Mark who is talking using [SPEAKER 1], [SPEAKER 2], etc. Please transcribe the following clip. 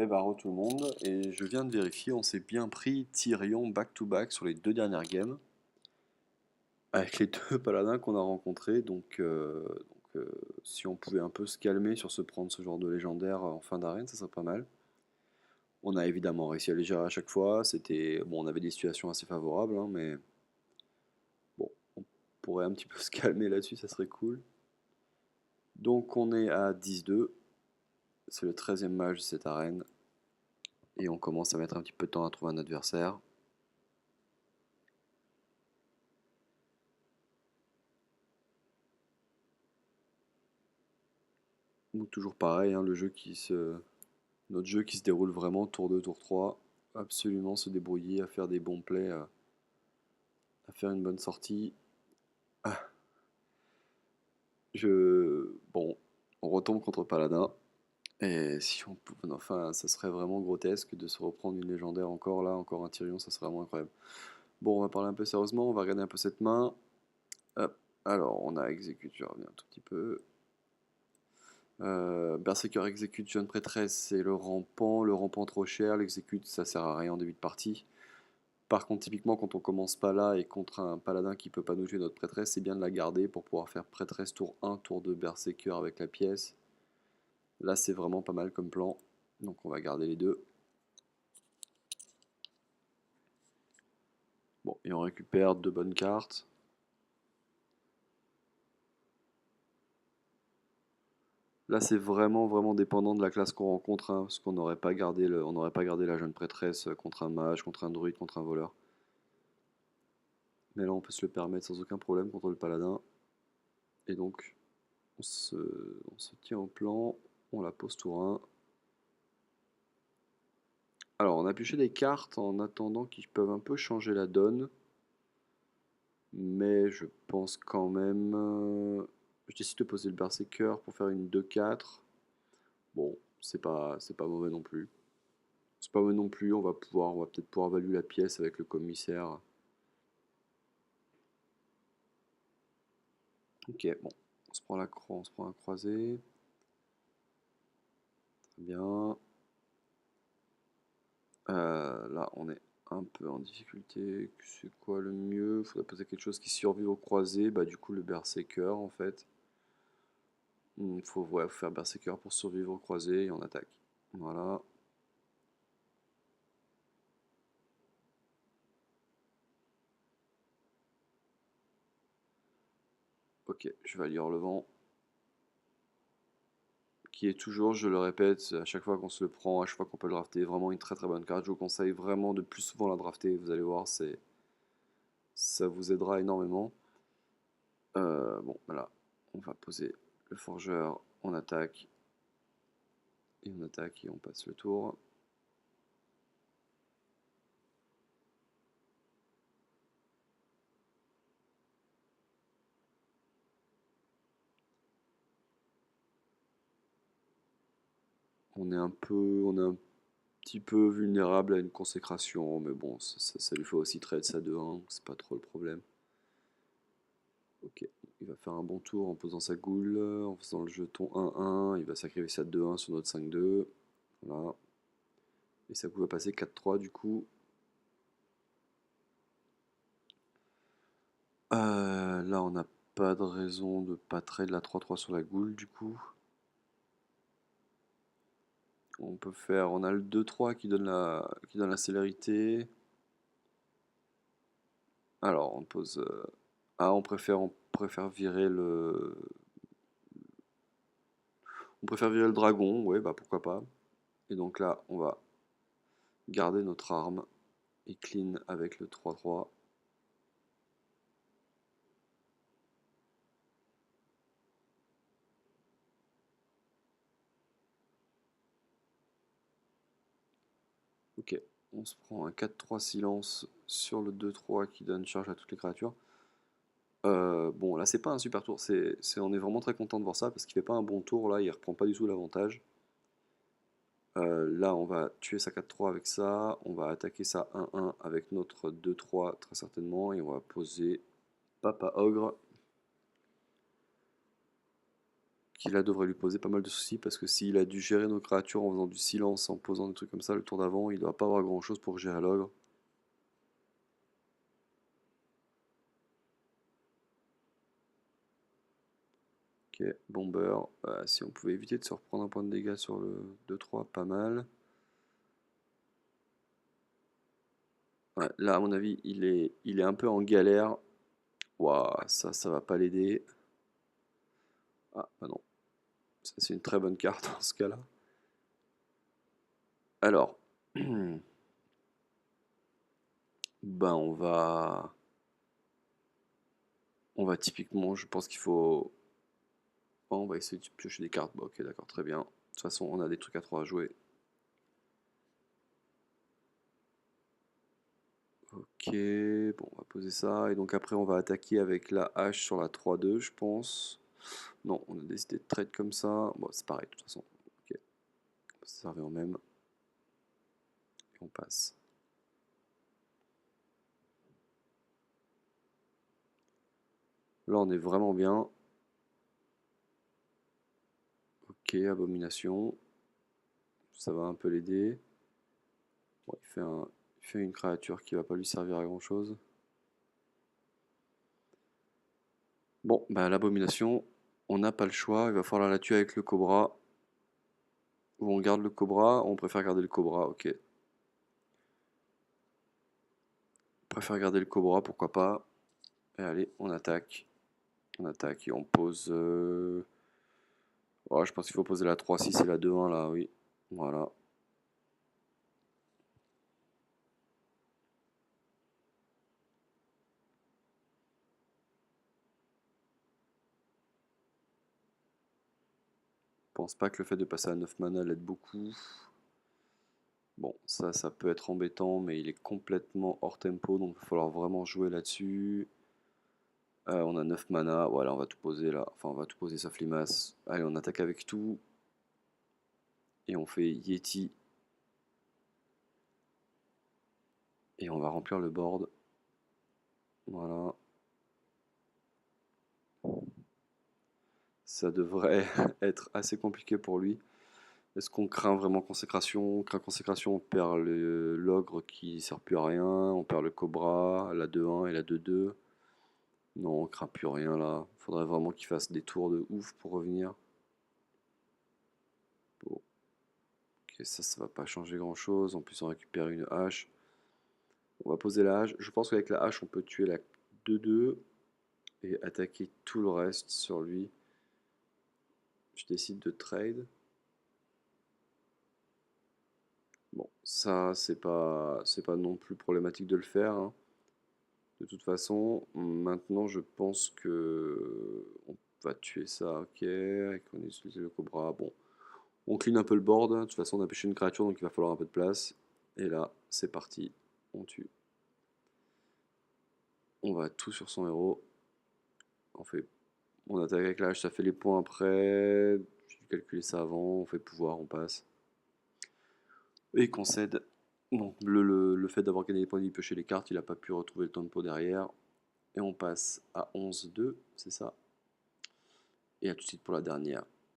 [SPEAKER 1] Eh ben, re tout le monde, et je viens de vérifier, on s'est bien pris Tyrion back-to-back sur les deux dernières games, avec les deux paladins qu'on a rencontrés, si on pouvait un peu se calmer sur se prendre ce genre de légendaire en fin d'arène, ça serait pas mal. On a évidemment réussi à les gérer à chaque fois, bon, on avait des situations assez favorables, hein, mais bon, on pourrait un petit peu se calmer là-dessus, ça serait cool. Donc on est à 10-2, c'est le 13e match de cette arène, et on commence à mettre un petit peu de temps à trouver un adversaire. Donc toujours pareil, hein, notre jeu qui se déroule vraiment tour 2 tour 3, absolument se débrouiller à faire des bons plays, à faire une bonne sortie. Ah, bon, on retombe contre Paladin, et si on pouvait, enfin, ça serait vraiment grotesque de se reprendre une légendaire encore là, encore un Tyrion, ça serait vraiment incroyable. Bon, on va parler un peu sérieusement, on va regarder un peu cette main. Hop. Alors, on a exécute, je reviens un tout petit peu. Berserker exécute jeune prêtresse, c'est le rampant trop cher, l'exécute ça sert à rien en début de partie. Par contre, typiquement, quand on commence pas là et contre un paladin qui peut pas nous tuer notre prêtresse, c'est bien de la garder pour pouvoir faire prêtresse tour 1, tour 2, berserker avec la pièce. Là, c'est vraiment pas mal comme plan. Donc, on va garder les deux. Bon, et on récupère deux bonnes cartes. Là, c'est vraiment dépendant de la classe qu'on rencontre, hein, parce qu'on n'aurait pas gardé la jeune prêtresse contre un mage, contre un druide, contre un voleur. Mais là, on peut se le permettre sans aucun problème contre le paladin. Et donc, on se tient au plan, on la pose tour 1. Alors, on a pioché des cartes en attendant qui peuvent un peu changer la donne. Mais je pense quand même. Je décide de poser le Berserker pour faire une 2-4. Bon, c'est pas mauvais non plus. C'est pas mauvais non plus, on va peut-être pouvoir valuer la pièce avec le commissaire. Ok, bon, on se prend un croisé. Très bien. Là, on est un peu en difficulté. C'est quoi le mieux? Faudrait poser quelque chose qui survive au croisé. Bah, du coup, le Berserker en fait. Ouais, faut faire Berserker pour survivre au croisé et on attaque. Voilà. Ok, je vais lire le vent. Qui est toujours, je le répète, à chaque fois qu'on se le prend, à chaque fois qu'on peut le drafter, vraiment une très bonne carte. Je vous conseille vraiment de plus souvent la drafter. Vous allez voir, ça vous aidera énormément. Bon, voilà. On va poser le forgeur, on attaque. Et on attaque et on passe le tour. On est un petit peu vulnérable à une consécration, mais bon, ça lui fait aussi trade ça de 1, c'est pas trop le problème. Ok, il va faire un bon tour en posant sa goule, en faisant le jeton 1-1, il va sacrifier sa 2-1 sur notre 5-2. Voilà. Et sa goule va passer 4-3 du coup. Là, on n'a pas de raison de pas trade la 3-3 sur la goule du coup. On a le 2-3 qui donne la célérité. Alors, on pose. Ah, on préfère virer le dragon, ouais, bah pourquoi pas. Et donc là, on va garder notre arme et clean avec le 3-3. Ok, on se prend un 4-3 silence sur le 2-3 qui donne charge à toutes les créatures. Bon, là, c'est pas un super tour, on est vraiment très content de voir ça parce qu'il fait pas un bon tour là, il reprend pas du tout l'avantage. Là, on va tuer sa 4-3 avec ça, on va attaquer sa 1-1 avec notre 2-3 très certainement, et on va poser Papa Ogre qui là devrait lui poser pas mal de soucis parce que s'il a dû gérer nos créatures en faisant du silence, en posant des trucs comme ça le tour d'avant, il doit pas avoir grand chose pour gérer l'ogre. Ok, bomber. Si on pouvait éviter de se reprendre un point de dégâts sur le 2-3, pas mal. Ouais, là, à mon avis, il est un peu en galère. Waouh, ça va pas l'aider. Ah, bah non. Ça, c'est une très bonne carte dans ce cas-là. Alors, ben on va typiquement, je pense qu'il faut. Oh, on va essayer de piocher des cartes. Bon, ok, d'accord, très bien. De toute façon, on a des trucs à 3 à jouer. Ok, bon, on va poser ça. Et donc après, on va attaquer avec la hache sur la 3-2, je pense. Non, on a décidé de trade comme ça. Bon, c'est pareil, de toute façon. Ok, ça revient au même. Et on passe. Là, on est vraiment bien. Ok, abomination. Ça va un peu l'aider. Bon, il fait une créature qui va pas lui servir à grand chose. Bon, bah l'abomination, on n'a pas le choix. Il va falloir la tuer avec le cobra. Ou on garde le cobra, on préfère garder le cobra, ok. On préfère garder le cobra, pourquoi pas. Et allez, on attaque. On attaque et on pose. Ouais, je pense qu'il faut poser la 3-6 et la 2-1 là, oui. Voilà. Je pense pas que le fait de passer à 9 mana l'aide beaucoup. Bon, ça peut être embêtant, mais il est complètement hors tempo, donc il va falloir vraiment jouer là-dessus. On a 9 mana, voilà, on va tout poser là. Enfin, on va tout poser sauf limace. Allez, on attaque avec tout. Et on fait Yeti. Et on va remplir le board. Voilà. Ça devrait être assez compliqué pour lui. Est-ce qu'on craint vraiment consécration? On craint consécration, on perd l'ogre qui sert plus à rien. On perd le cobra, la 2-1 et la 2-2. Non, on craint plus rien là. Faudrait vraiment qu'il fasse des tours de ouf pour revenir. Bon, ok, ça va pas changer grand chose. En plus, on récupère une hache. On va poser la hache. Je pense qu'avec la hache, on peut tuer la 2-2 et attaquer tout le reste sur lui. Je décide de trade. Bon, ça, c'est pas non plus problématique de le faire, hein. De toute façon, maintenant, je pense que on va tuer ça, ok. On utilise le cobra. Bon, on clean un peu le board. De toute façon, on a pêché une créature, donc il va falloir un peu de place. Et là, c'est parti. On tue. On va tout sur son héros. On attaque avec l'âge, ça fait les points après. J'ai dû calculer ça avant. On fait pouvoir, on passe. Et il concède. Donc le fait d'avoir gagné des points de vie piocher les cartes, il n'a pas pu retrouver le tempo derrière. Et on passe à 11-2, c'est ça. Et à tout de suite pour la dernière.